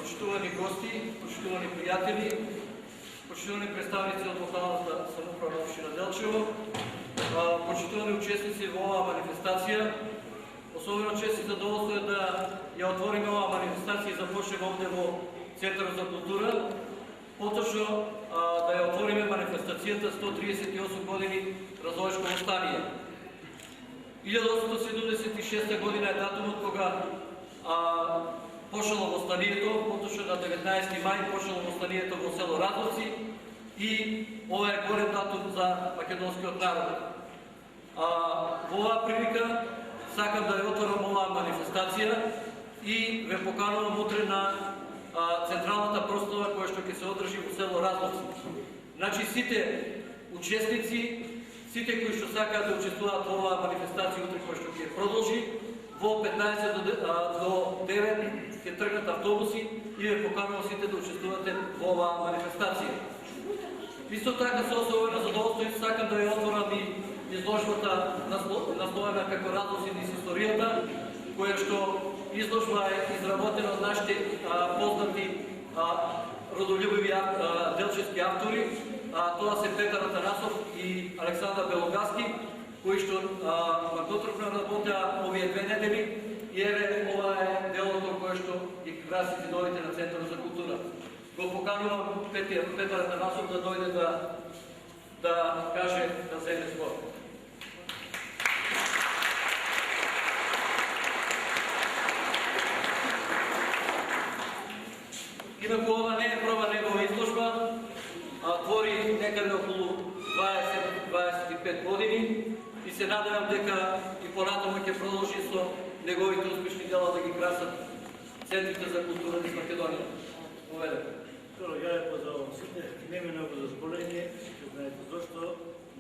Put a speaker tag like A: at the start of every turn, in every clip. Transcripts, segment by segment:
A: почитувани гости, почитувани пријатели, почитувани представници од локалната самоуправа на општина Делчево, почитувани учесници во оваа манифестација. Особено чест и задоволство е да ја отвориме оваа манифестација и започнеме овде во Центарот за култура. Поточно да ја отвориме манифестацијата 138 години Разловечко востание. 1876 година е датумот кога почнало востанието, поточно на 19 мај почнало востанието во село Разловци и ова е голем датум за македонскиот народ. Во оваа прилика сакам да ја отворам оваа манифестација и ве поканувам утре на централната прослава која што ќе се одржи во село Разловци. Значи сите учесници, сите кои што сакаат да учествуваат во оваа манифестација утре која што ќе продолжи, во 15 до 9 ќе тргнат автобуси и ве поканувам сите да учествувате во оваа манифестација. Исто така со особено задоволство сакам да ја отворам и изложбата насловена како Разловци низ историјата, која што изложба е изработена од нашите познати родолюбиви делчевски автори. Тоа се Петар Атанасов и Александар Белогаски, кои што дотрпно работеа овие 2 недели и еве ова е делото кое што ги краси зидовите на Центарот за култура. Го поканувам Петар Атанасов да дојде да каже, да земе збор. Инаку ова не е прва негова изложба, твори некаде околу 20-25 години и се надевам дека и понатаму ќе продолжи со неговите успешни дела да ги красат центрите за култура низ Македонија. Поведете.
B: Ја е позовам сите, нема многу за зборење, ќе знаете зашто,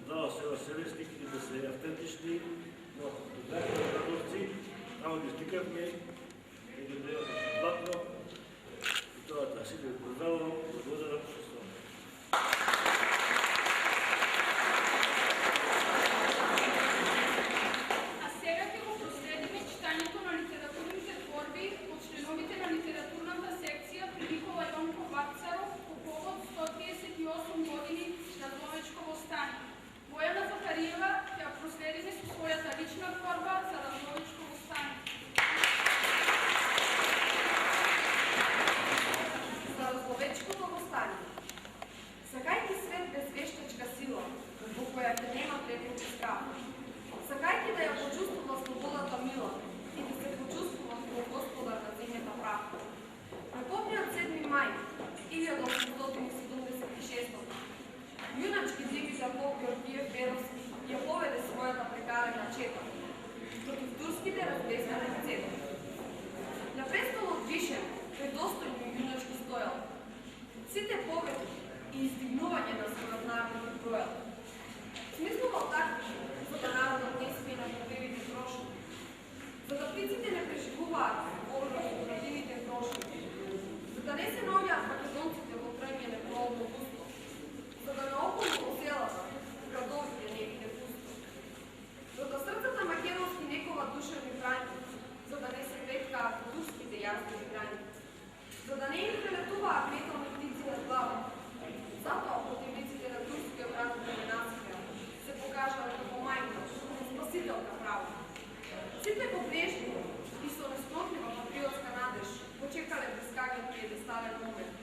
B: дава се селе стиките да се автентични, но додатно Разловци, тамо ги стикавме, и да дадеме платно, и тоа да сите поздравувам, благодарам што сте.
C: А сега ќе го проследиме читањето на литературните творби од членовите на литературната секција при Никола Јонков Вакцаров по повод 138 години Разловечко востание. Бојана Захариева ќе проследиме со својата лична творба за Разловечко востание.
D: За Разловечкото востание. Сакајќи свет без вештачка сила, во која ќе нема преклучи страх. Сакајќи да ја почувствува слободата мила и да се почувствува како господар на земјата прав. Препомниот 7 мај 1876 јуначки дигитар поп Георгиев Беровски ја поведе својата прекарена чета против турските разбесени лицета. На престолот вишен предостојно јуначки стојал. Сите победи и издигнување на својот народ бројал. Смислувал така, за да народот не спие на проблемите прошли, за да птиците не преживуваат орбите на противните прошли, за да не се наоѓаат македонците во тргање неплодно пусто, за да на околу селата градовите не биде пусто, за да срцата македонски некова душевни брани, за да не се петкаат турските јазни грани, за да не им прелетуваат метални птици на глава. Затоа противниците на турскиот рат на нација се покажале како мајка, спасителка право. Сите побрежни и со нескротлива патриотска надеж почекале блискањето пиедестален момент.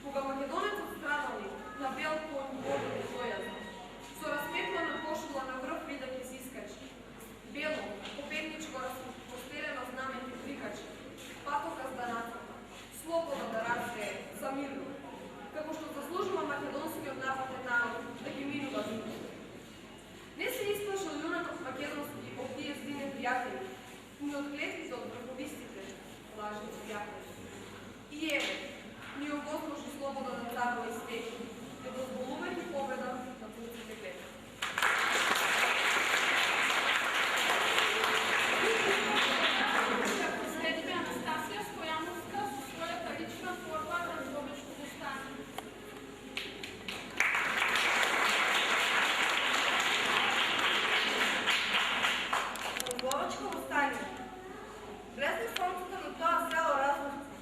D: Кога македонецот страдалник на бел конј води дојазна, со распетлана кошула на врв видање се искачи, бело, победничко разпостелено знаме ќе прикачи, патоказ да нацрта, слобода да развее, за мирно, како што заслужува македонскиот нападен народ да ги минува зимите. Не се исплашал јунакот македонски од тие здине пријатели, ни од клетвите од врховистите, лажните пријатели. И еве, ни овозможи слобода да царува и стеки, не дозволувајќи победа на турците клетви.
C: Следиме Анастасија Стојановска со својата лична творба за Разловечко востание.
D: Разловечко востание. Влезне сонцето на тоа село Разловци.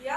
D: Ја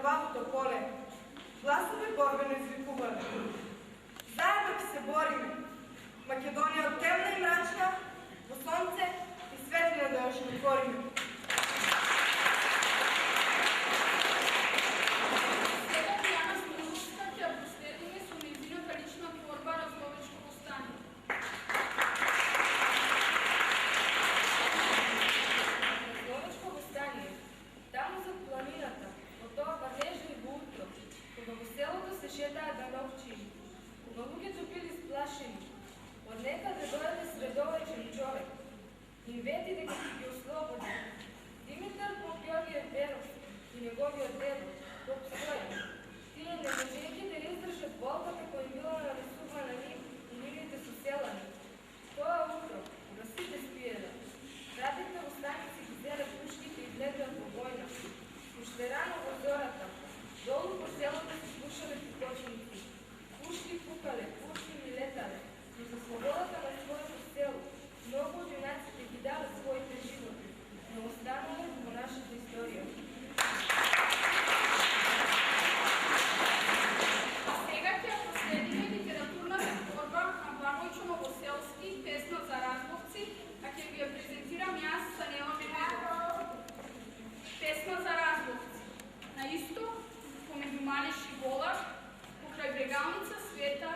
E: кървавото поле, гласове борбено извикуваме. Заедно ќе се бориме. Македонија от темна и мрачна, во сонце и светлина да ја животвориме.
C: Сега Дијана Смиловска ќе ја проследиме со нејзината лична творба Разловечко востание.
D: Разловечко востание, таму зад планината, од тоа варнежливо утро, кога во селото се шетаат да новчини, кога луѓето били сплашени, од некаде дојде средовечен човек, им вети дека ќе ги ослободи. Димитар Поп-Георгиев Беров и неговиот дедо, Поп Стојан, тие не можејќи да издржат болката која им била нанесувана на нив и нивните соселани. Тоа утро, кога сите спиеле, братите во станици ги зеле пушките и влезле во војна. Уште рано во зората, долу по селото се слушале пикочници. Пушки пукале, пушки ми летале, но за слободата на своето село многу од јунаците ги дали своите животи, но останале во нашата историја.
C: Сега ќе ја проследиме литературната творба на Благојчо Новоселски, песна за разловци, а ќе ви ја презентирам јас Санела Медведова. Песна за разловци. На исток, помеѓу Малиш и Голар, покрај брегалница света,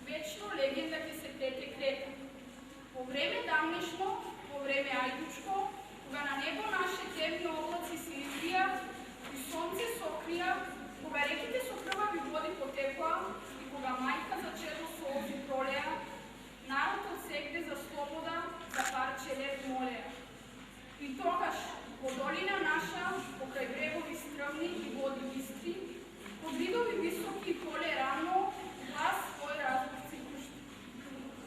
C: вечно легенда ќе се плете крета. По време давнишно, по време ајдучко, кога на небо наше темни облаци се избија и сонце сокрија, кога реките со крвави води потекоа и кога мајка за черно солзи пролеа, народот сегде за слобода, за парче лед молеа. И тогаш, по долина наша, покрај брегови стрмни и води бистри, по видови високи и поле рано, глас свој разловци пушти.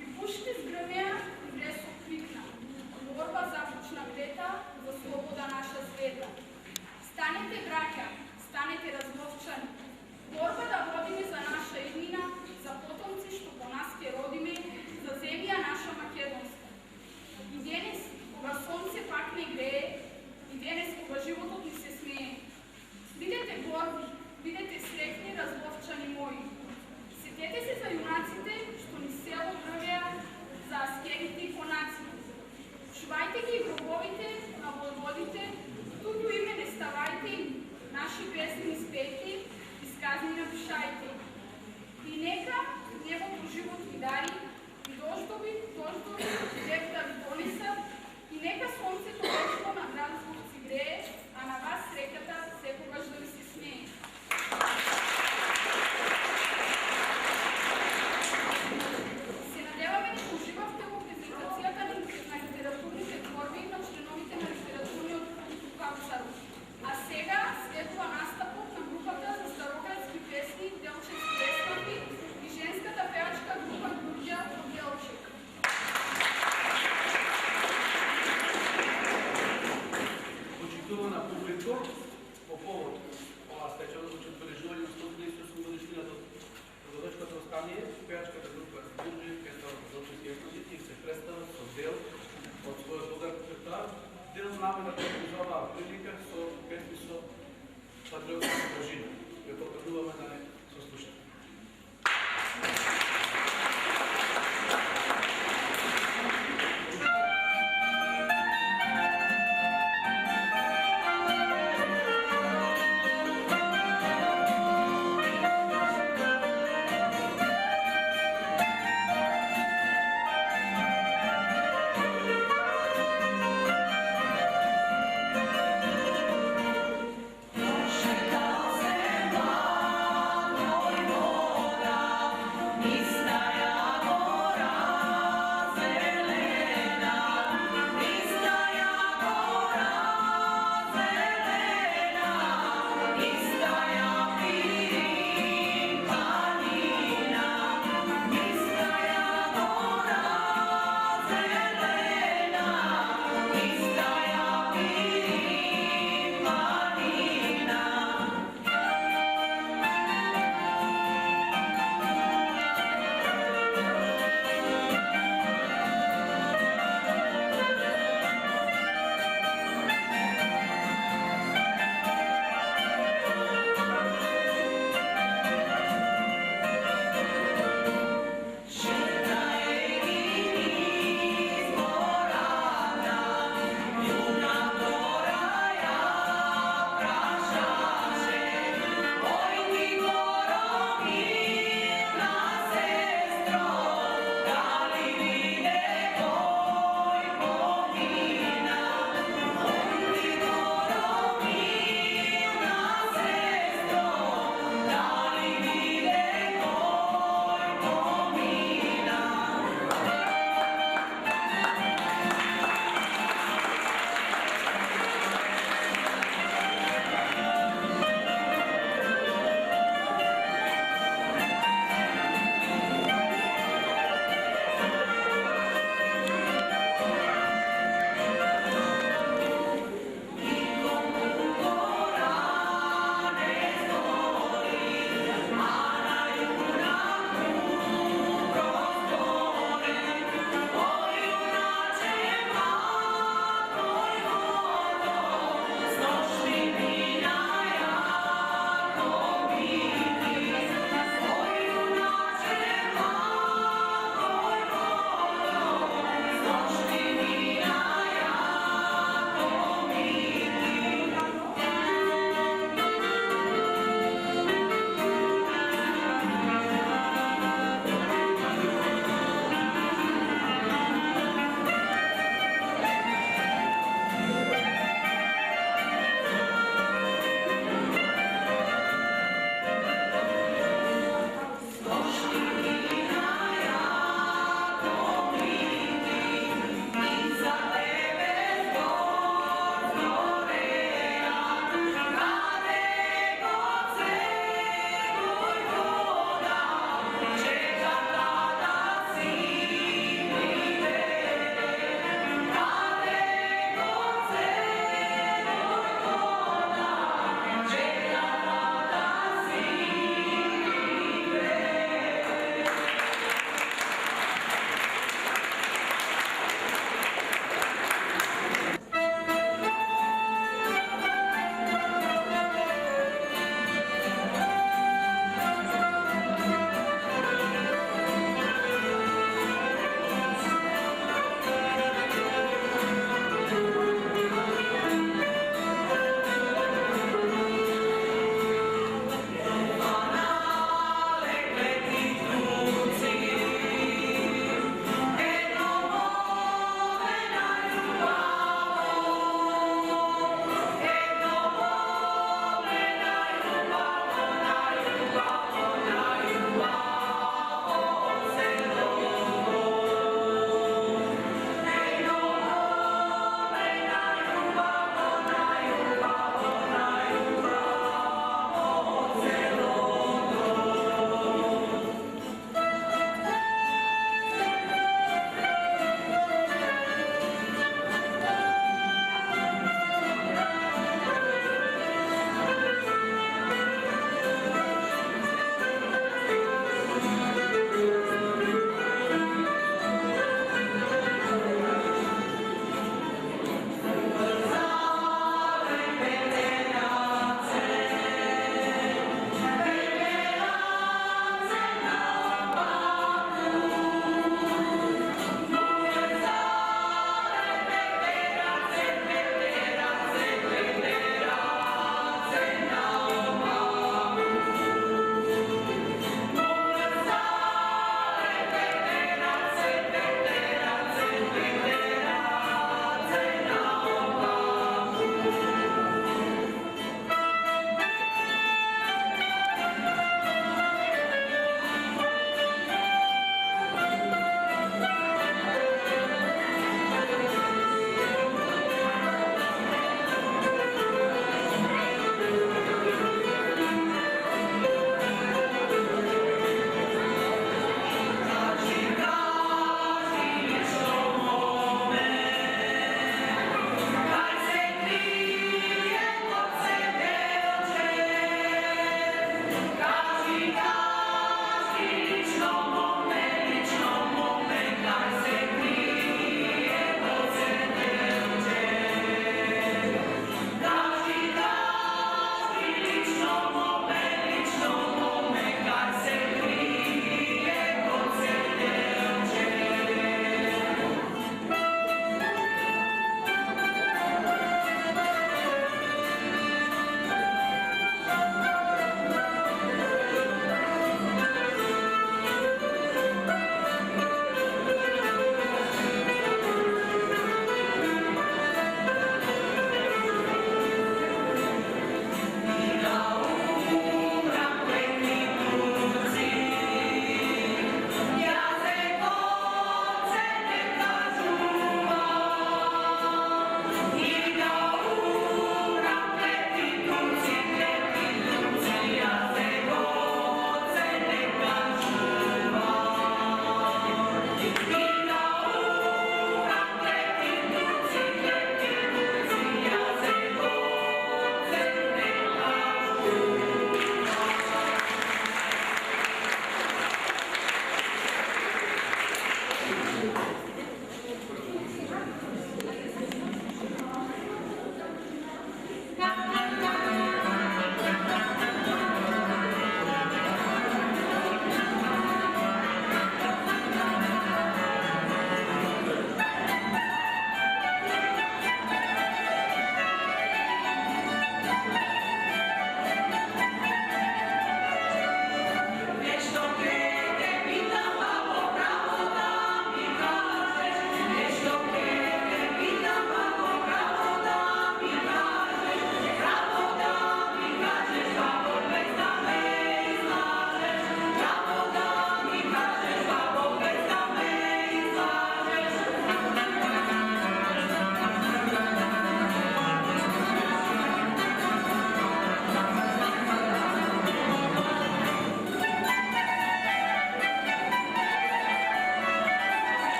C: И пушти згрмеа и блесок крикна. Борба започна крета, за слобода наша света. Станете, браќа, станете разловчани. Борба да водиме за наша иднина, за потомци што по нас ќе родиме, за земја наша македонска. И денес, кога сонце пак не грее, и денес кога животот ни се смее. Бидете горди, бидете среќни разловчани мои. Сетете се за јунаците што ни село дрвеа, за аскерите и конаците. Чувајте ги гробовите на војводите, туѓу име не ставајте им, наши песни испејте и сказни напишајте. И нека небото живот ви дари, и дождови, дек да ви донесат, и нека сонцето вечно на град Зловци грее, а на вас среќата секогаш да ви се смее.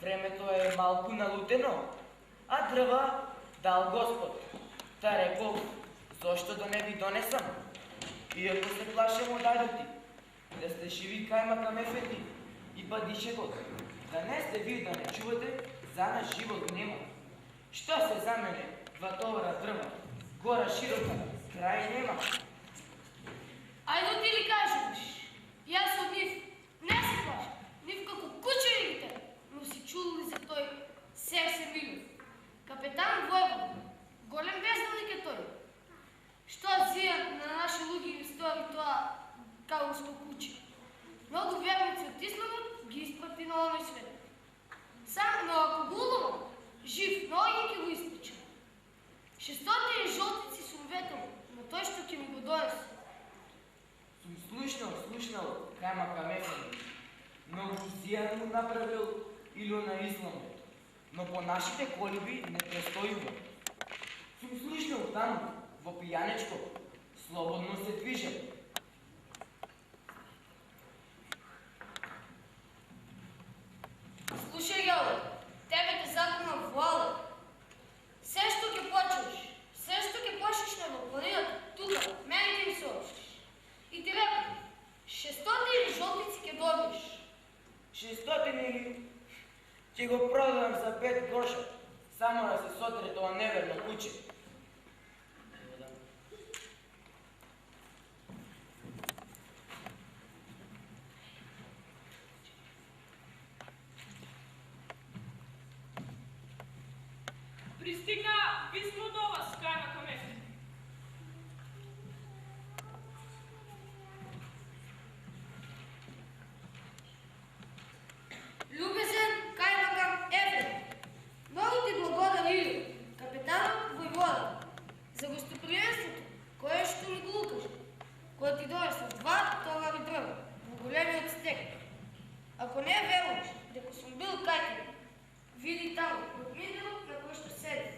F: времето е малко налутено, а дрва дал Господ. Та рекол, защо да не ви донесам? И ако се плашем от дайдоти, да сте живи кайма към ефети и бъдише го. Да не сте ви да не чувате, за нас живот нема. Що се за мене, два товара дрва, гора широка, край нема.
G: Айде ти ли кажеш? И аз от нив не се плаша, нив како кучерите, но си чули за той Серсе Милев. Капетан Воевод, голем вездалник е той. Що зия на наши луги ни стори това калуско куче? Много верници от Исламот ги изпрати на оной свет. Сам на Акогулова, жив, но и ги го изпича. Шестотия жълтици сум ветел, но той ще ке ми го донесе.
F: Сум слушнал, кайма към ефети. Много зиян му направил или на Исламот. Но по нашите колиби не престоива. Сум слушнал там, во пиянечко, слободно се движа.
G: Слушай, Йоле, тебе те загнал в лала. Все, що ке плачеш, все, що ке плашеш на планината, тука, мене ти ми съобщиш. И ти река, 600 или жълтици ке добиш.
F: 600 или ќе го продадам за 5 гроша, само да се сотре тоа неверно куче.
H: Пристигна писмо до вас, кайма към ефети.
G: Любезен кайма към Ефрем. Много ти благодаря, капитанът Войвода, за гостоприемството, кое ще ми го укаже, кое ти донесе 2 товари дрва, в големият стек. Ако не е верно, дека съм бил кайтен, види там, от миналото, на кое ще седи.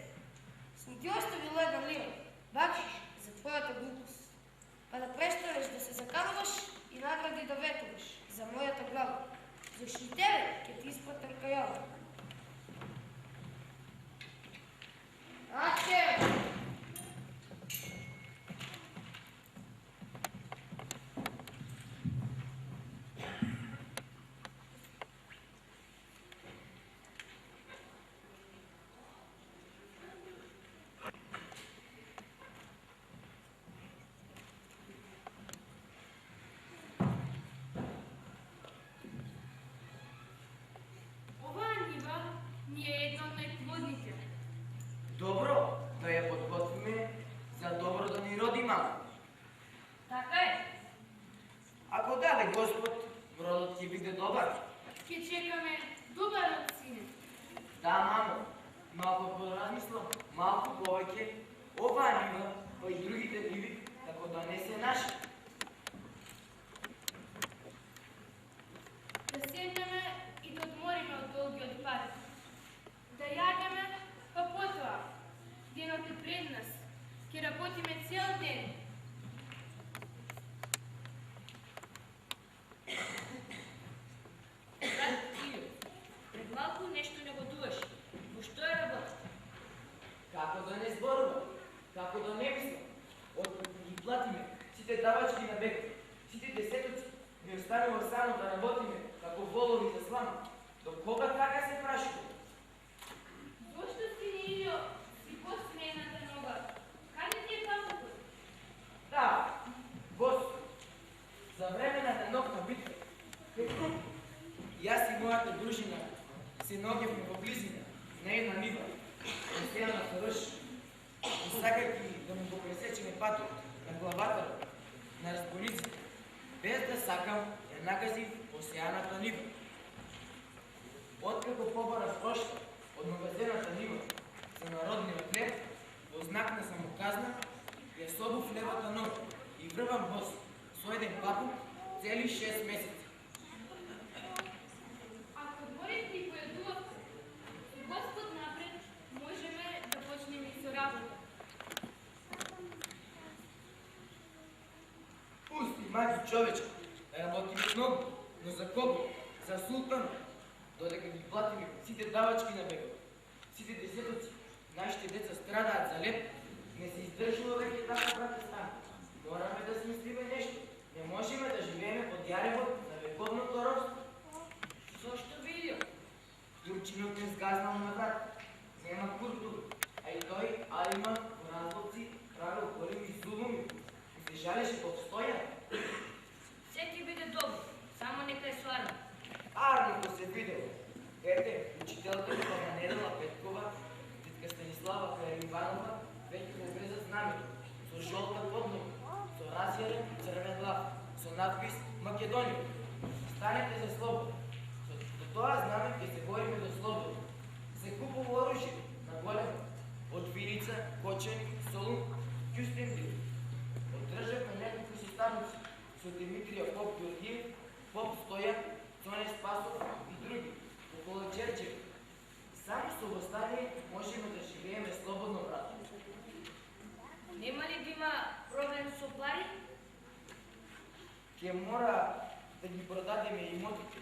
G: Съм ти оставил една лира, бакшиш за твоята глупост. Па да престанеш да се заканваш и награди да ветуваш за моята глава. Защо тебе ке ти изпратам каяла? Аче!
H: Ова нива ни е една от най-плодните.
F: Добро, да я подготвиме, за добро да ни роди мама.
G: Така е.
F: Ако даде Господ, родът ќе биде добар.
H: Ке чекаме добър род, сине.
F: Да, мамо, но ако поразмислам малко повеќе, оваа нива, па и другите ниви, како да не се наши.
H: Да седнеме и да одмориме от дългиот пат. Да ядеме, па потоа. Денот е пред нас. Ке работиме цел ден.
G: Брат Илю, пред малко нещо не годуваш. Но що е работата?
F: Како да не зборува, како да не мислам. Откако ги платиме сите давачки на бек, сите десетоци, ми останува само да работиме како волови за слама. До кога така се прашува?
H: Защо си не Илио си по-смената нога? Каде ти е папото?
F: Да, Господ, за време на ногна битва, и аз и моята дружина се ногевме во близина, на една нива, постоянно се ръж, и сакайки да му го пресечеме патот на главата на разбойниците, без да сакам я нагазив посеяната нива. Откако побара прошла од магазената нива за народниот хлеб, во знак на самоказна, ја собув левата нога и врвам бос со еден папук цели 6 месеци.
H: Ако дворите и поедувате, Господ напред, можеме да почнем и со работа.
F: Пусти, мајки човечка, работиме много, но за кого? За султана. Додека ги плати ми, сите давачки на бегот, сите десетоци, нашите деца страдаат за леп, не се издржува веќе така, брате Стан. Мораме да смислиме нешто. Не можеме да живееме под јаревот на вековното робство.
G: Зошто Вилјо?
F: Турчинот не сгазнал на врат. Нема култура, а и тој Алима во разлоци правил големи зулуми и се жалеше под стоја.
G: Се ќе биде добро, само нека е сварно.
F: Арното се видело. Ете, учителата на Недела Петкова, тетка Станислава Каримбанова, веќе го влеза знамето, со жолта поднога, со разјарен црвен лав, со надпис Македонија. Станете за слобода. До тоа знаме ќе се бориме до слобода. Се купува оружје на големо, од вилица, кочени, солун, кюстендил. Одржавме неколку составници со Димитрија Поп Георгиев, Поп Стојан, Цоне Спасов и други, около Джерджев. Само со восстание можеме да живееме слободно, брат.
G: Нема ли да има проблем со пари?
F: Ке мора да ги продадеме имотите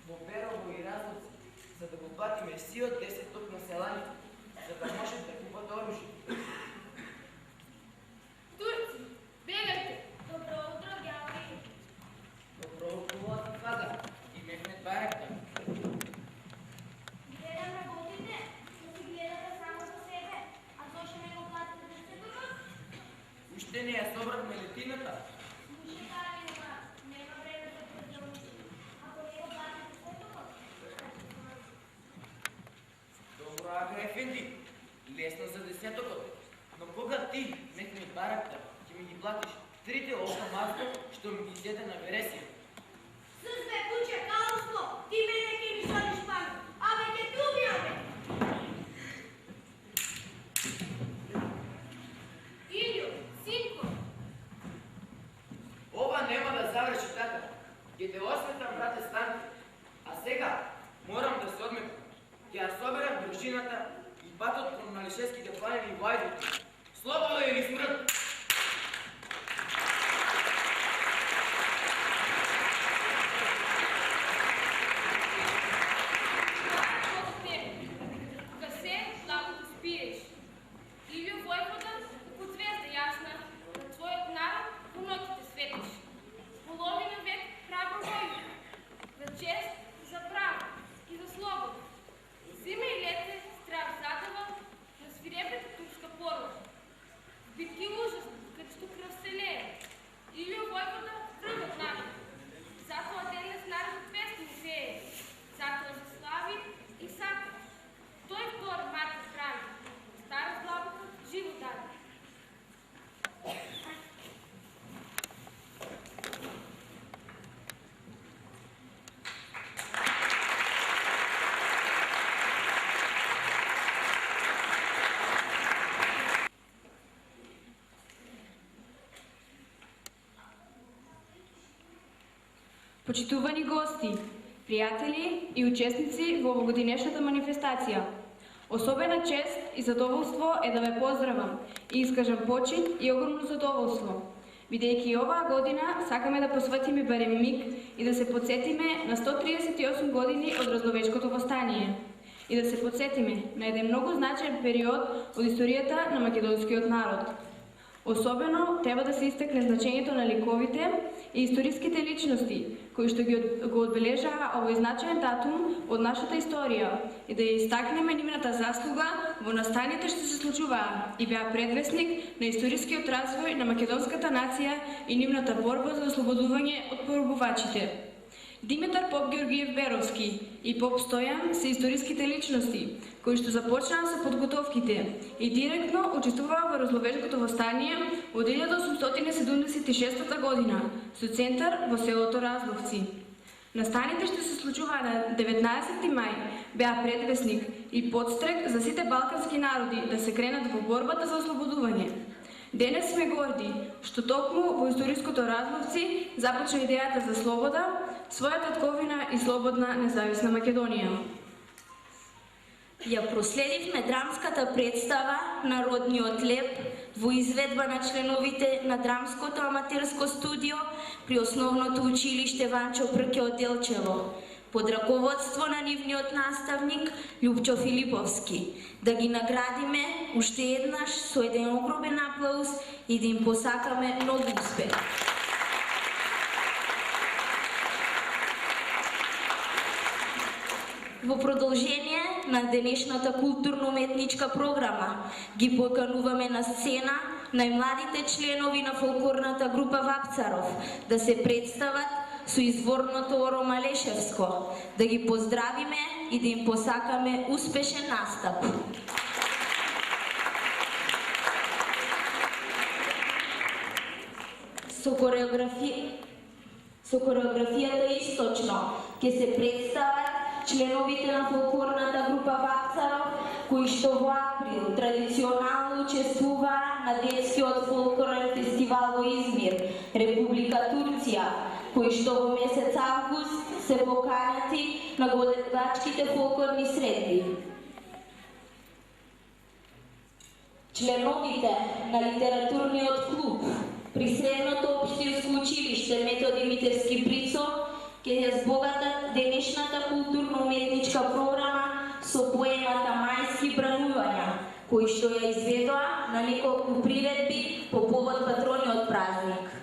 F: во Берово и Разлоци, за да го платиме сиот 10 на селаните, за да можат да купат оружје.
H: Турци, бегајте!
G: Добро утро, ѓаври.
F: Добро утро, Фада. И Мехмет Байрактар.
G: Гледам работите, но си гледате само за себе. А зошто не го платите десетокот?
F: Уште не ја собравме летината.
G: Слушай, Каролина, нема време за пределници. Ако не го платите десетокот,
F: Добро, Ага Ефенди. Лесно за десетокот. Но кога ти, Мехмет Байрактар, ќе ми ги платиш 3 ока масло, што ми ги седе на вересија?
G: Сузбе, куче, калуство, ти мене ке ми солиш памет. Абе, ке ти убијаме.
H: Илјо, синко!
F: Ова нема да заврши така. Ќе те осветам, брате Станке. А сега морам да се одмекам. Ќе ја соберам дружината и патот кон Малишеските планини во Ајдут. Слобода или смрт!
H: Кога се, лагото спиеш. Илјо војвода, како звезда јасна, на твојот народ во ноќите светиш. Половина век храбро војвода, за чест, за право и за слобода. Зима и лете здрав задава на свирепата турска порука. Битки ужасни, каде што крв се лее. Илјо војвода крвот народ. Затоа денес народот вести не сее. Затоа за слави и сака. Тој втор мати здрави. Стара слабока живо даде.
I: Почитувани гости, пријатели и учесници во овогодинешната манифестација. Особена чест и задоволство е да ве поздравам и искажам почит и огромно задоволство. Бидејќи оваа година сакаме да посветиме барем миг и да се подсетиме на 138 години од Разловечкото востание и да се подсетиме на еден многу значаен период од историјата на македонскиот народ. Особено треба да се истакне значењето на ликовите и историските личности кои што го одбележаа овој значаен датум од нашата историја и да ја истакнеме нивната заслуга во настаните што се случуваа и беа предвесник на историскиот развој на македонската нација и нивната борба за ослободување од поробувачите. Димитар Поп Георгиев Беровски и Поп Стојан се историските личности кои што започнаа со подготовките и директно учествуваа во Разловечкото востание од 1876 година со центар во селото Разловци. Настаните што се случуваа на 19 мај беа предвесник и подстрек за сите балкански народи да се кренат во борбата за ослободување. Денес сме горди што токму во историското Разловци започна идејата за слобода, своја татковина и слободна независна Македонија.
J: Ја проследивме драмската представа Народниот леп во изведба на членовите на драмското аматерско студио при Основното училиште Ванчо Прке од Делчево. под раководство на нивниот наставник Љупчо Филиповски. Да ги наградиме уште еднаш со еден огромен аплауз и да им посакаме многу успех. Во продолжение на денешната културно-уметничка програма ги покануваме на сцена најмладите членови на фолклорната група Вапцаров да се представат со изворното Оро Малешевско, да ги поздравиме и да им посакаме успешен настап. Со хореографијата Источно ќе се представат членовите на фолклорната група Вапцаров, кои што во април традиционално учествуваа на детскиот фолклорен фестивал во Измир, Република Турција, кои што во месец август се поканати на годелачките фолклорни средби. Членовите на литературниот клуб при Средното општинско училиште Методи Митевски Брицо ќе ја збогатат денешната културно-уметничка програма со поемата Мајски бранувања, кои што ја изведоа на неколку приредби по повод патрониот празник.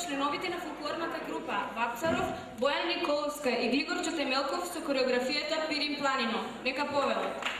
I: членовите на фолклорната група Вапцаров, Бојан Николовска и Глигор Чотемелков со хореографијата Пирин планино. Нека повелат.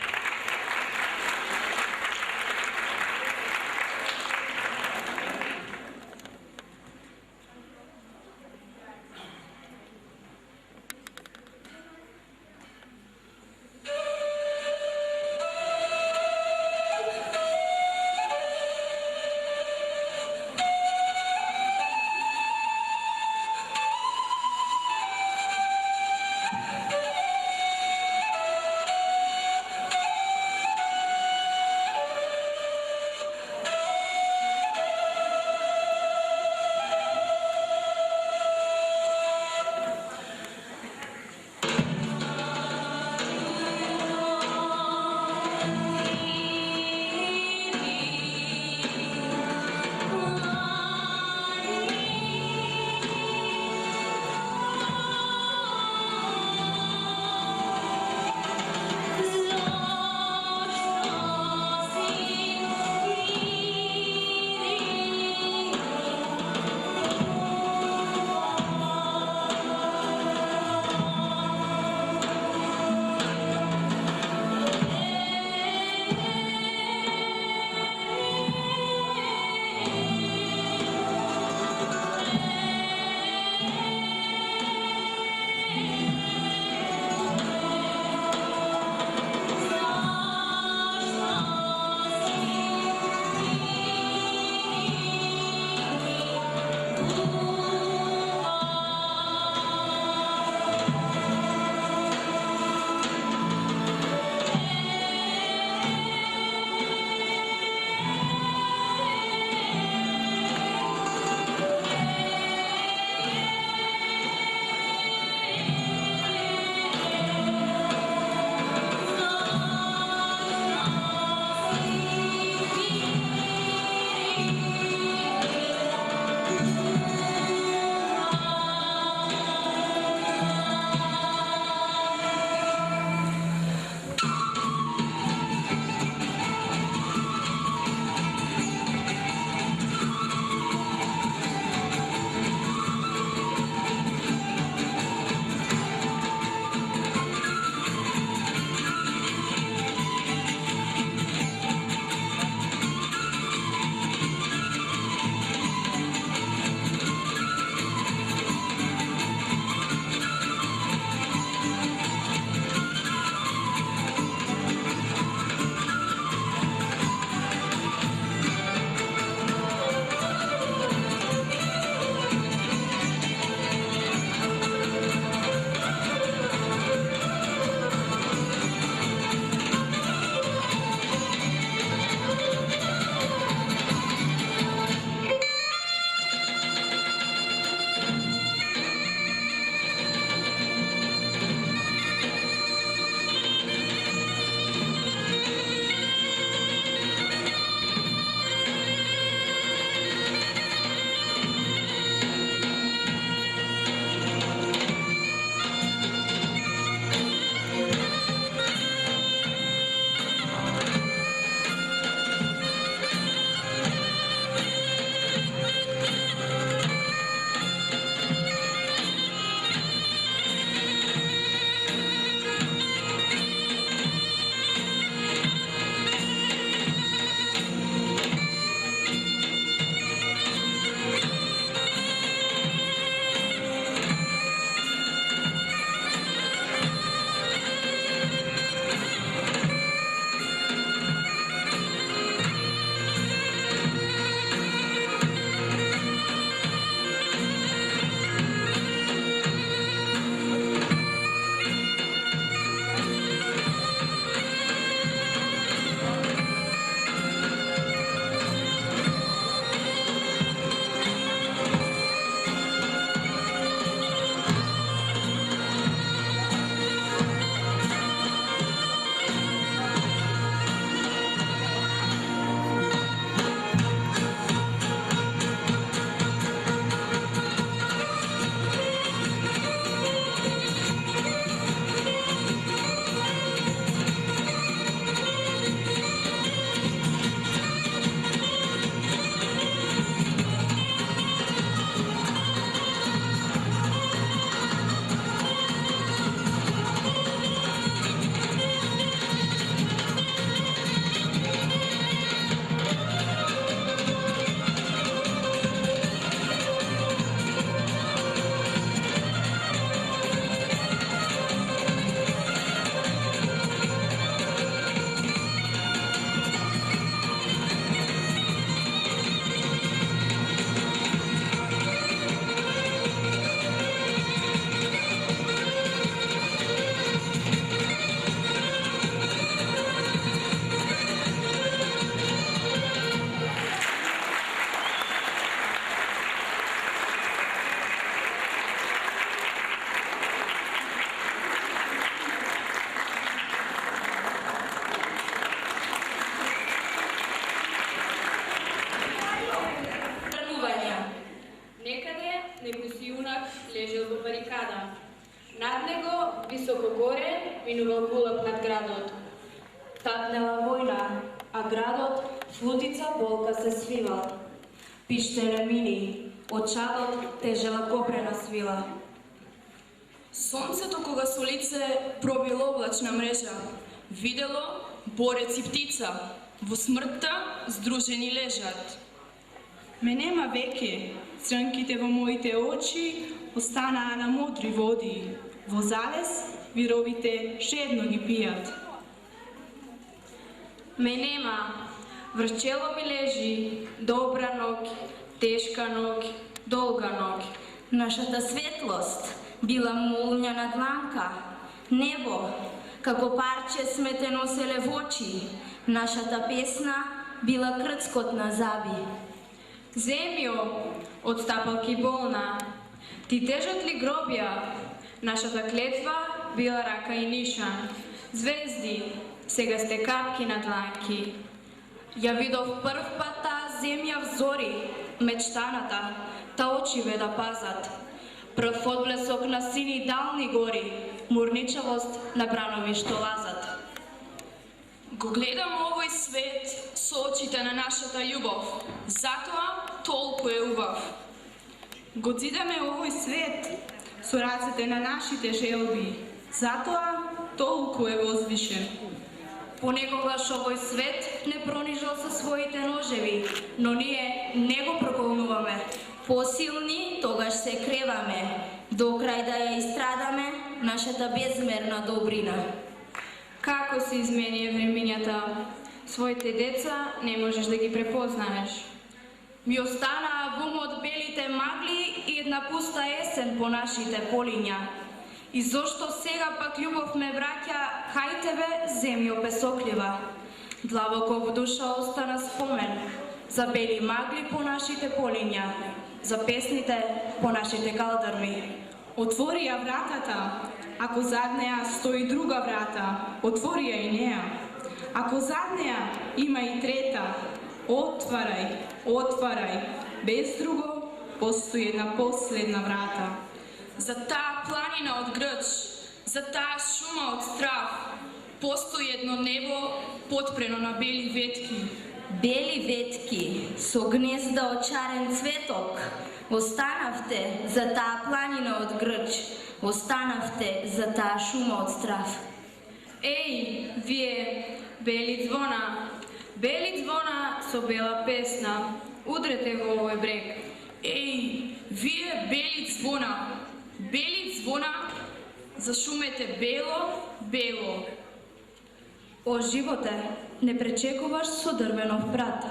I: минувал гулак над градот. Татнела војна, а градот флутица болка се свивал. Пиштене мини, очадот тежела копрена свила.
K: Сонцето кога со лице пробило облачна мрежа, видело борец и птица, во смртта здружени лежат.
L: Ме нема веќе, црнките во моите очи останаа на модри води. Во залез вировите шедно ги пијат.
I: Ме нема, врз чело ми лежи добра ноќ, тешка ноќ, долга ноќ.
J: Нашата светлост била молњана дланка, небо, како парче сме те носеле в очи. Нашата песна била крцкот на заби.
I: Земјо, од тапалки болна, ти тежат ли гробја? Нашата клетва била рака и нишан. Звезди, сега сте капки на дланки. Ја видов прв пат таа земја взори, мечтаната, та очиве да пазат. Прв одблесок на сини дални гори, мурничавост на бранови што лазат.
K: Го гледам овој свет со очите на нашата љубов, затоа толку е убав.
L: Го зидаме овој свет со рацете на нашите желби, затоа толку е возвишен.
I: Понекогаш овој свет не пронижал со своите ножеви, но ние не го проколнуваме.
J: Посилни тогаш се креваме, до крај да ја истрадаме нашата безмерна добрина.
I: Како се изменија времињата, своите деца не можеш да ги препознаеш. Ми останаа во умот белите магли и една пуста есен по нашите полиња. И зошто сега пак љубов ме враќа кај тебе, земјо песоклива? Длабоко во душа остана спомен за бели магли по нашите полиња, за песните по нашите калдарми.
L: Отвори ја вратата, ако зад неа стои друга врата, отвори ја и неа. Ако зад неа има и трета, отварај, отварај, без друго постои една последна врата.
K: За таа планина од Грч, за таа шума од страв, постои едно небо потпрено на бели ветки.
J: Бели ветки со гнезда од чарен цветок, останавте за таа планина од Грч, останавте за таа шума од страв.
I: Еј, вие, бели звона со бела песна, удрете во овој брег.
K: Еј, вие бели звона, зашумете бело, бело.
I: О животе, не пречекуваш со дрвенов брат.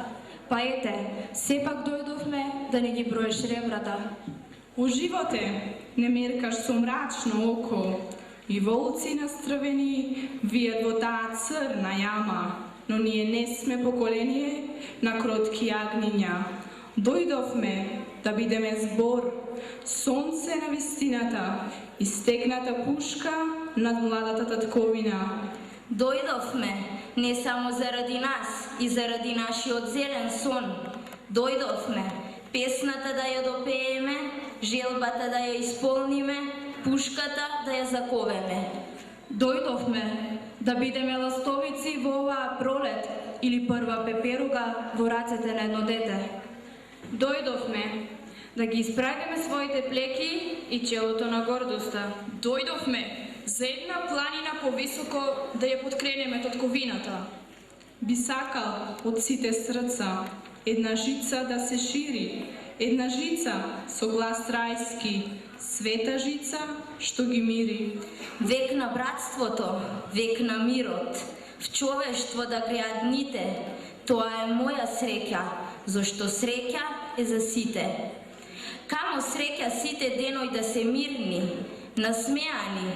I: Па ете, сепак дојдовме да не ги броеш ребрата.
L: О животе, не меркаш со мрачно око, и волци настрвени вијат во таа црна јама, но ние не сме поколение на кротки јагниња. Дојдовме да бидеме збор, сонце на вистината и стегната пушка над младата татковина.
J: Дојдовме не само заради нас и заради нашиот зелен сон. Дојдовме песната да ја допееме, желбата да ја исполниме, пушката да ја заковеме.
I: Дојдовме да бидеме ластовици во оваа пролет или прва пеперуга во рацете на едно дете. Дојдовме да ги исправиме своите плеки и челото на гордоста.
K: Дојдовме за една планина повисоко да ја подкренеме татковината.
L: Би сакал од сите срца една жица да се шири, една жица со глас рајски, света жица што ги мири.
J: Век на братството, век на мирот, в човештво да греат дните, тоа е моја среќа, зашто среќа е за сите. Камо среќа сите деној да се мирни, насмеани,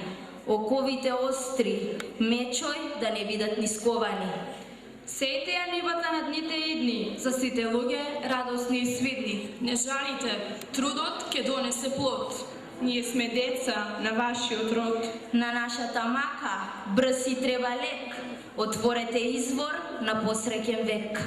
J: оковите остри, мечој да не бидат нисковани.
I: Сејте ја нивата на дните идни, за сите луѓе радосни и свидни.
K: Не жалите, трудот ќе донесе плод.
L: Ние сме деца на вашиот род.
J: На нашата мака брз и треба лек, отворете извор на посреќен век.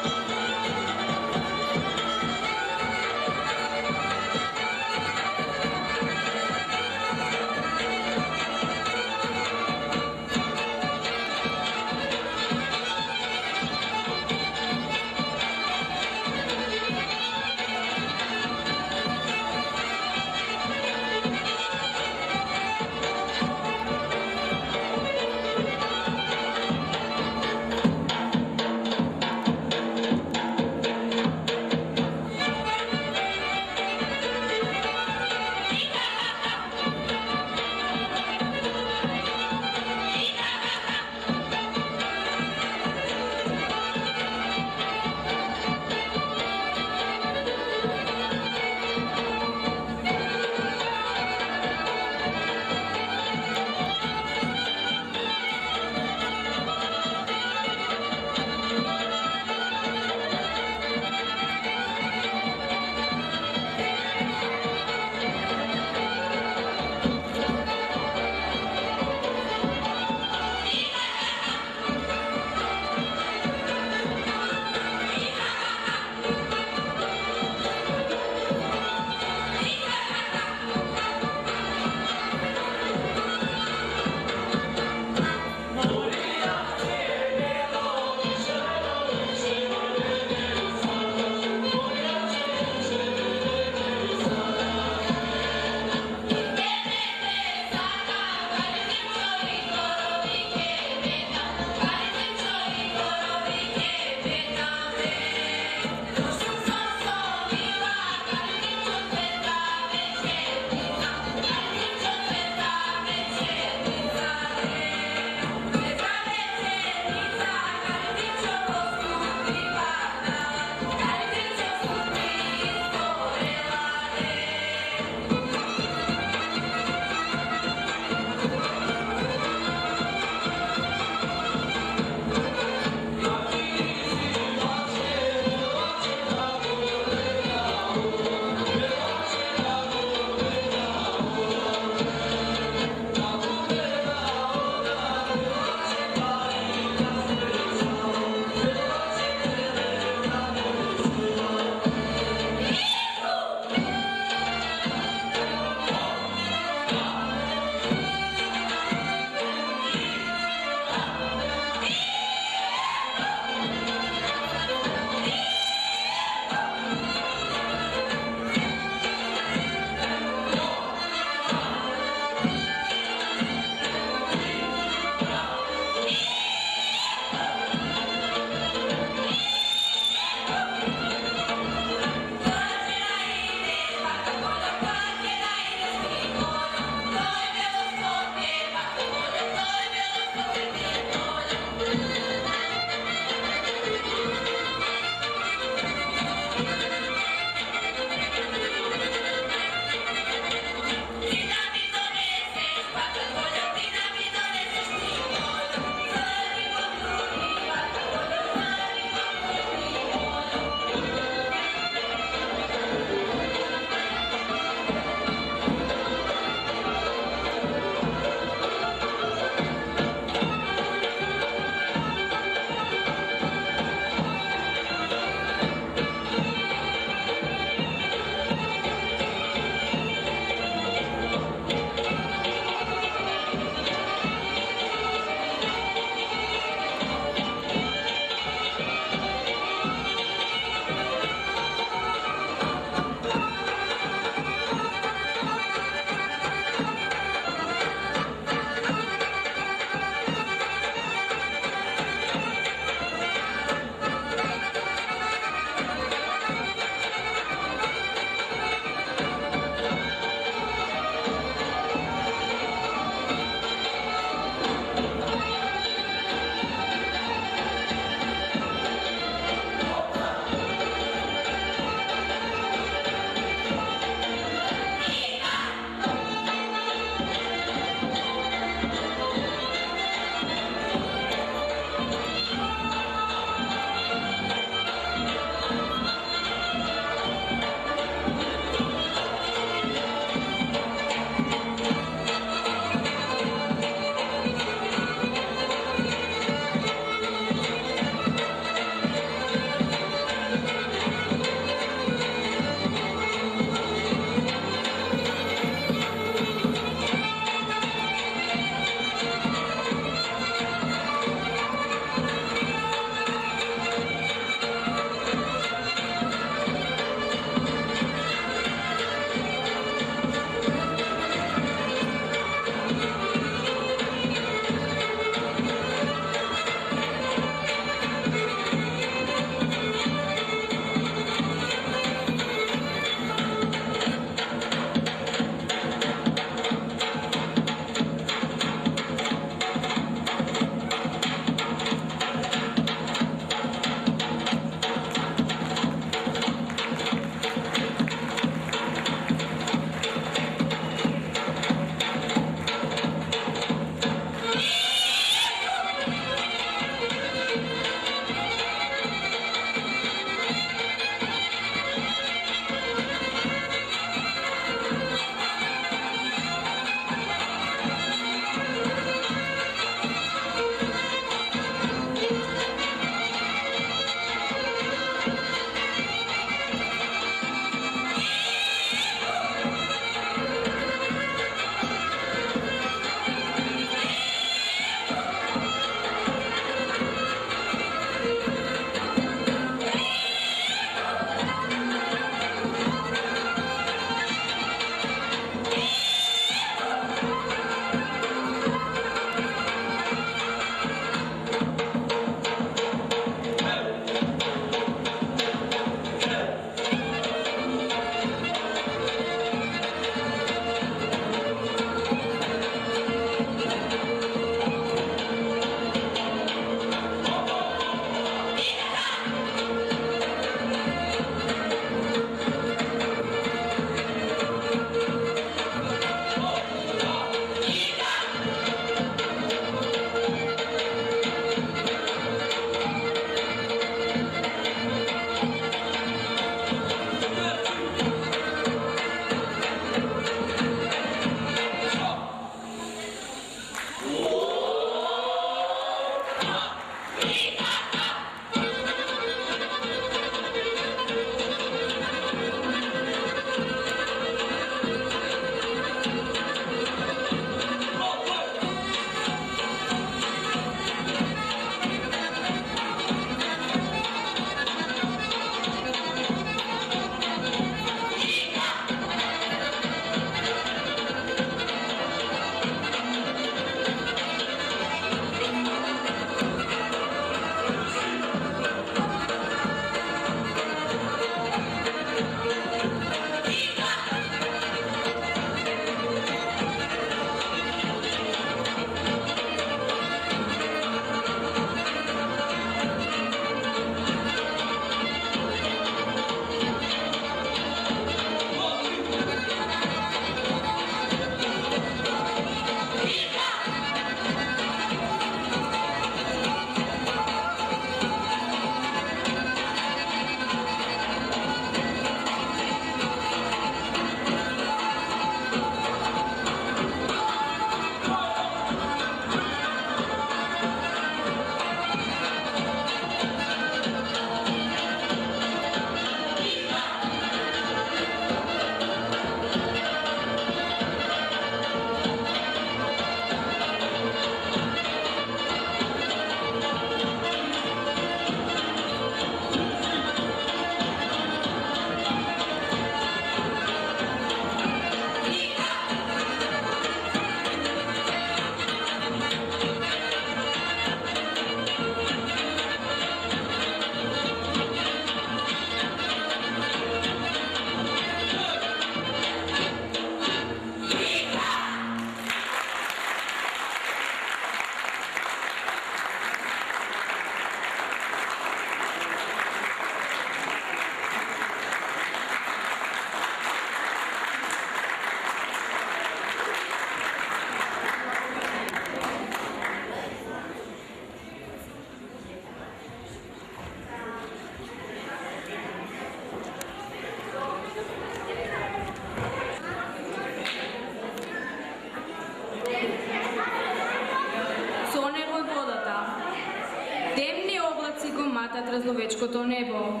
I: разловечкото небо.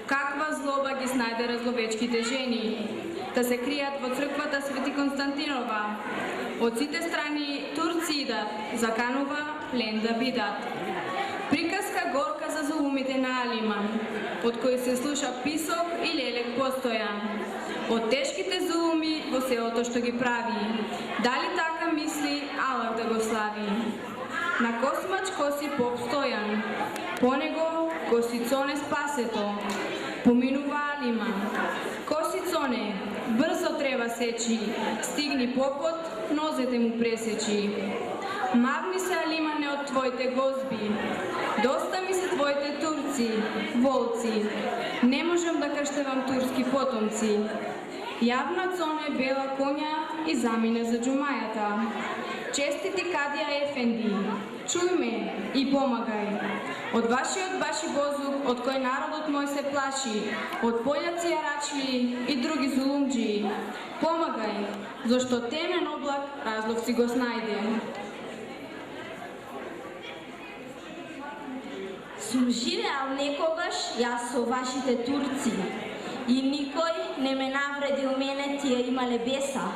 I: Каква злоба ги снајде разловечките жени, да се кријат во црквата Свети Константинова. Од сите страни турци идат, заканува плен да бидат. Приказка горка за зулумите на Алиман, од кој се слуша писок и лелек постојан. Од тешките зулуми во селото што ги прави, дали така мисли Аллах да го слави. На Космач коси поп Стојан, по него коси Цоне спасето, поминува Алиман. Коси Цоне, брзо треба сечи, стигни попот, нозете му пресечи. Мавни се Алимане од твоите гозби, доста ми се твоите турци, волци, не можам да каштевам турски потомци. Јавна Цоне бела конја и замине за џумајата. Честити Кадија Ефенди, чуј ме и помагај. Од вашиот баши бозук, од кој народот мој се плаши, од пољаци јарачли и други зулумџи. Помагај, зашто темен облак разлог си го снајде.
J: Сум живеал некогаш јас со вашите турци и никој не ме навредил мене, тие имале беса.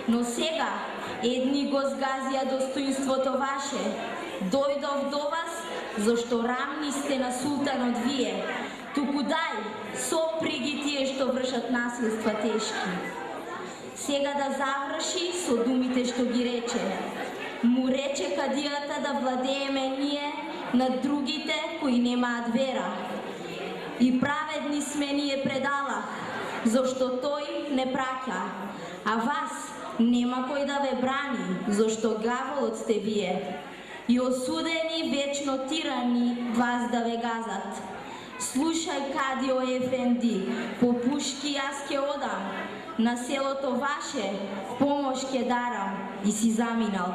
J: Но сега едни го згазија достоинството ваше. Дојдов до вас, зашто рамни сте на султанот вие. Туку дај, сопри ги тие што вршат насилства тешки. Сега да заврши со думите што ги рече. Му рече кадијата да владееме ние над другите кои немаат вера. И праведни сме ние пред Аллах, зашто тој не праќа, а вас нема кој да ве брани, зашто гаволот сте вие. И осудени вечно тирани вас да ве газат. Слушај, Кадио Ефенди, по пушки јас ке одам, на селото ваше помош ке дарам, и си заминал.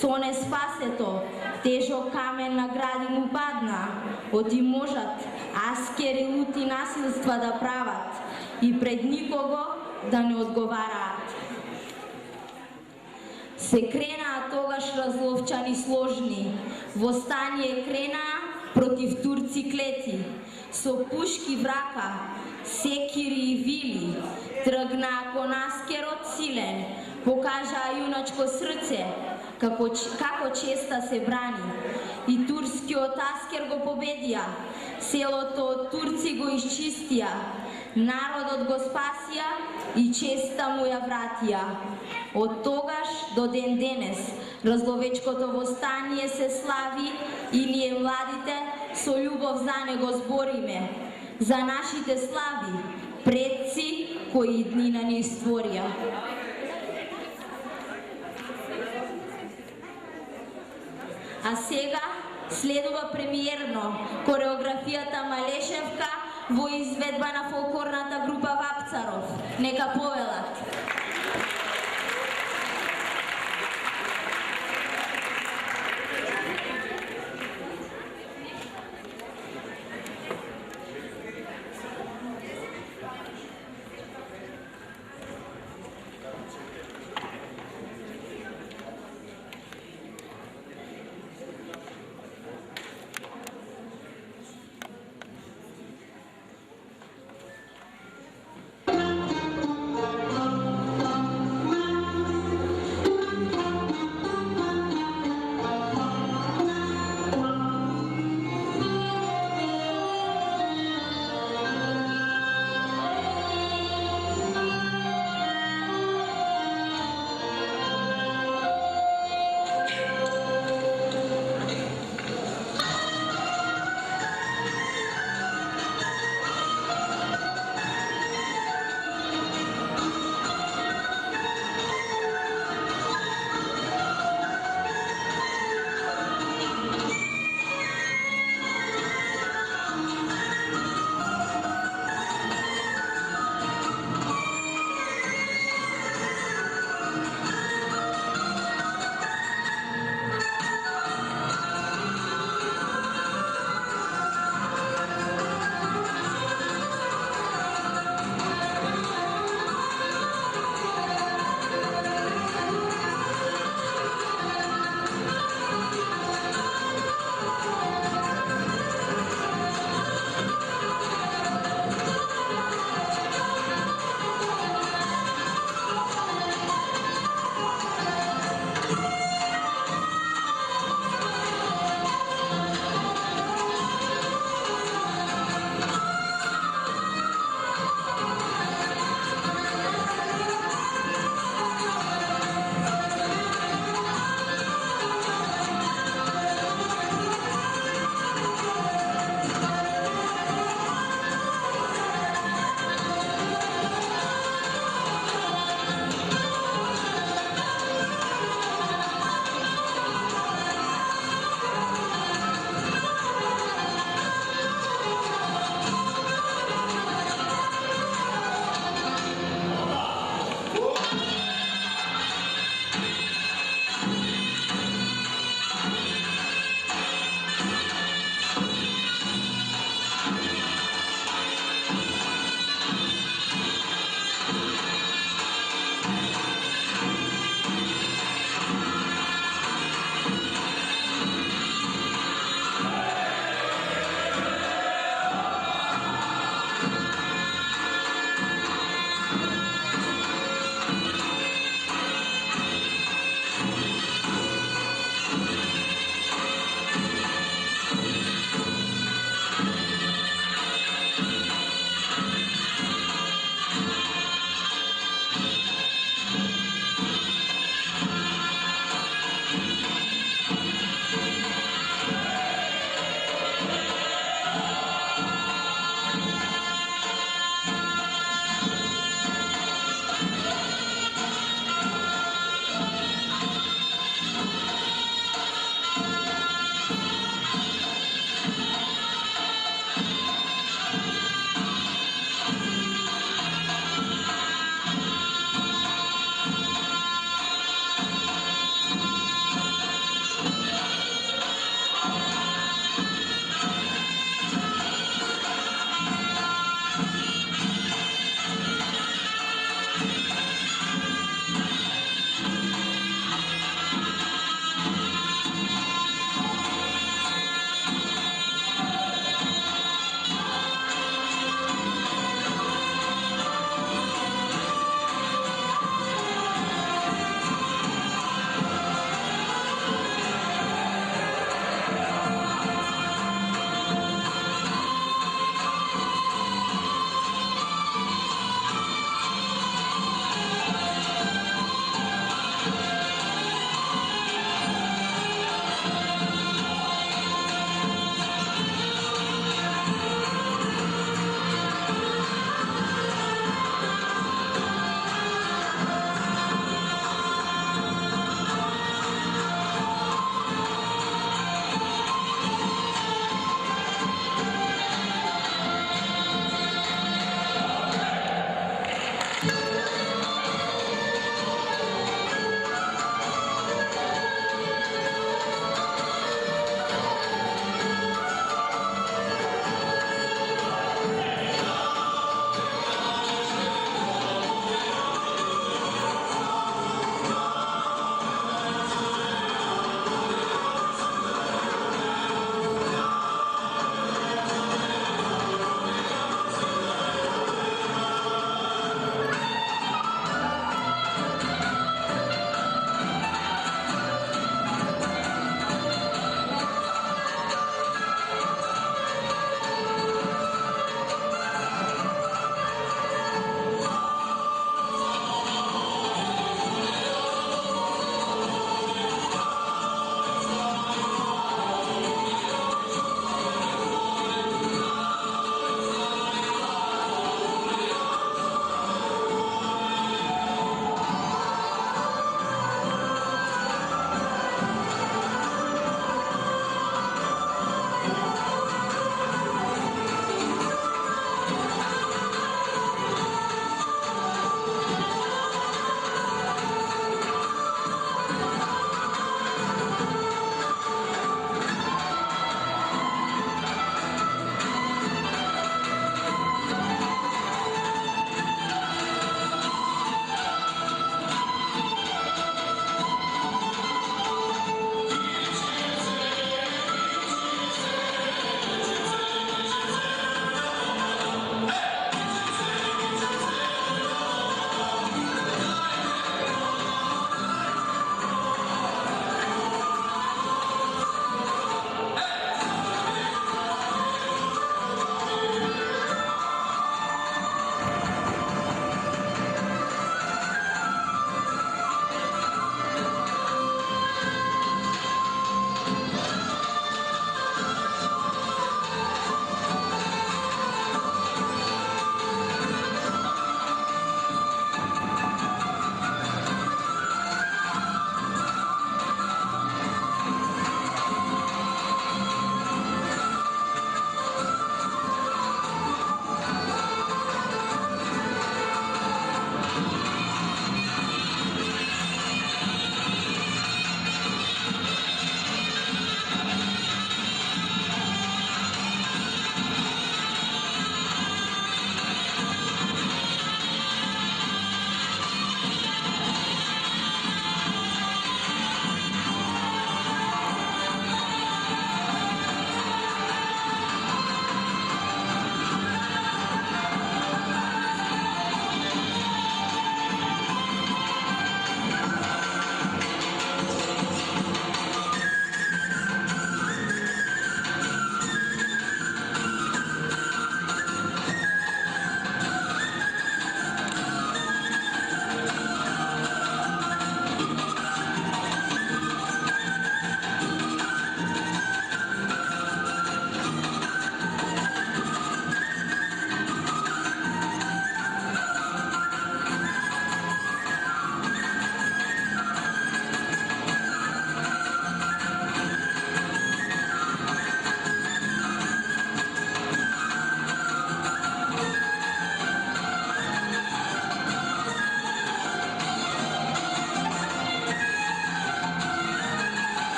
J: Цоне спасето, тежок камен на гради му падна, оти можат аскери лути насилства да прават и пред никого да не одговараат. Се кренаа тогаш разловчани сложни, востание кренаа против турци клети, со пушки в рака, секири и вили, тргнаа кон аскерот силен, покажаа јуначко срце, како честа се брани. И турскиот аскер го победија, селото од турци го исчистија, народот го спасија и честа му ја вратија. Од тогаш до ден денес разловечкото востание се слави и ние младите со љубов за него збориме, за нашите слави предци кои днина ни створија. А сега следува премиерно кореографијата Малешевка во изведба на фолклорната група Вапцаров. Нека повелат.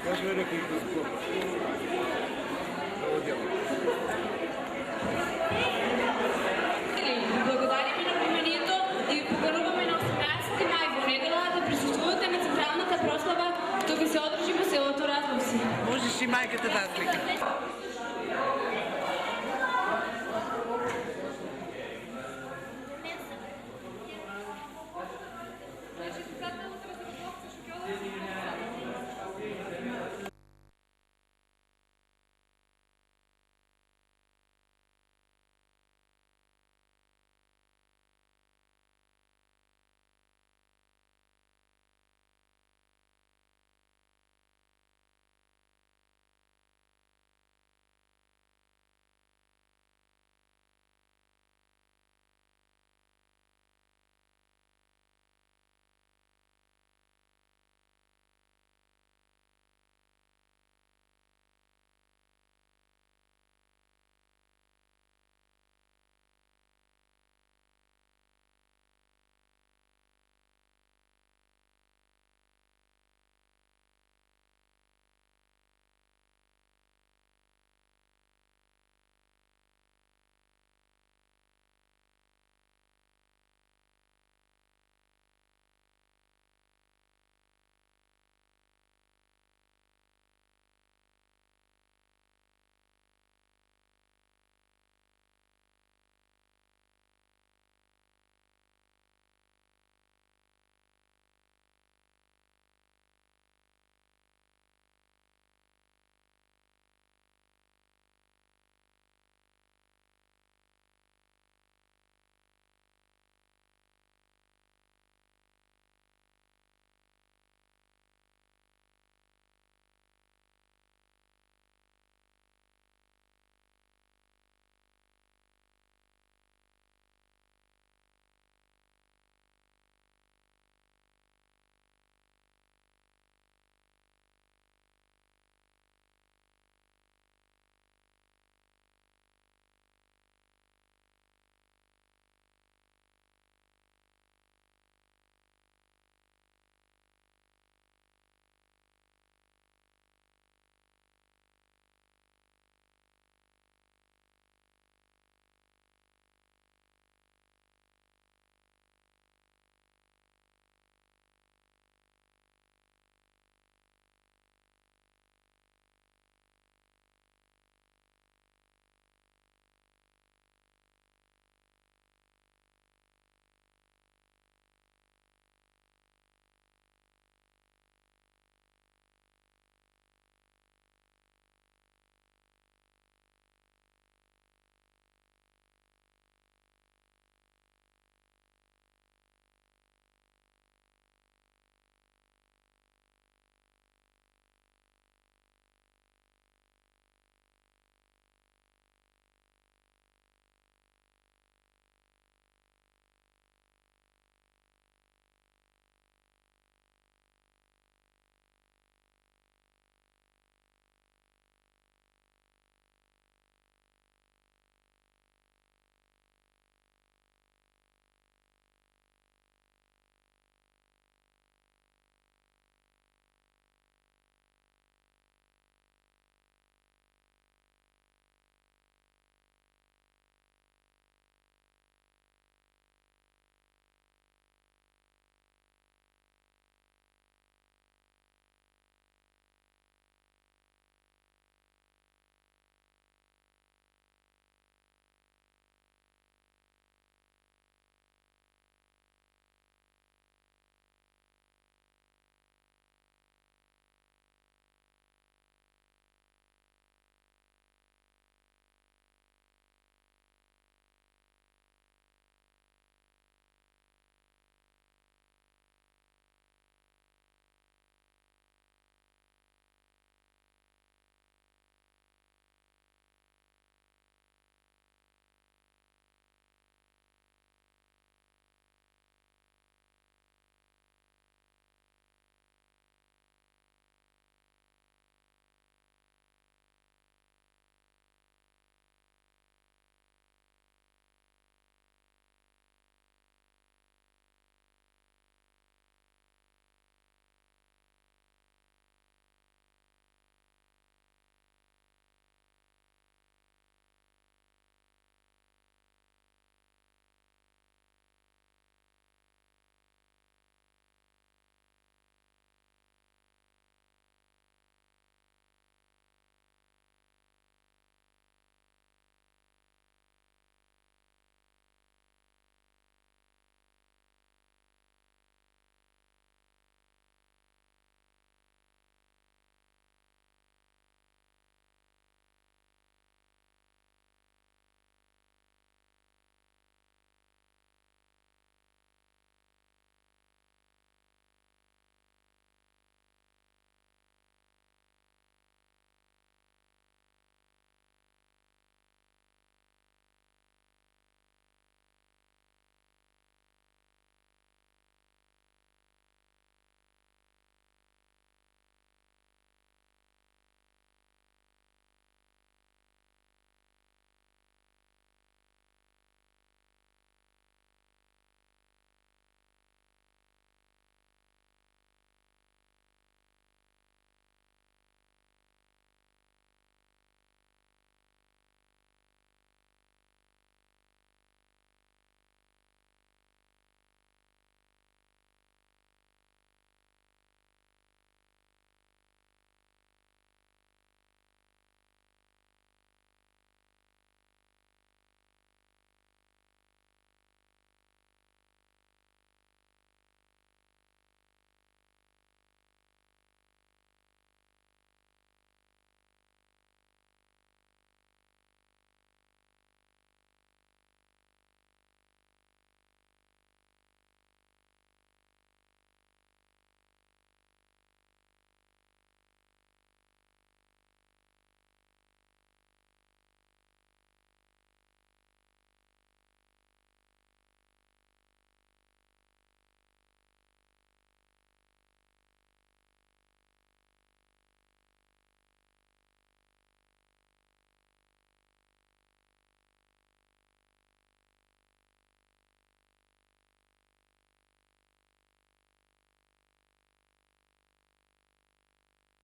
B: Кажи няколко слова.
I: Благодариме на помението и ви покануваме на 18 май во недела да присуствувате на централната прослава, што ќе се одржи во селото Разловци.
M: Можеш и майката да слика.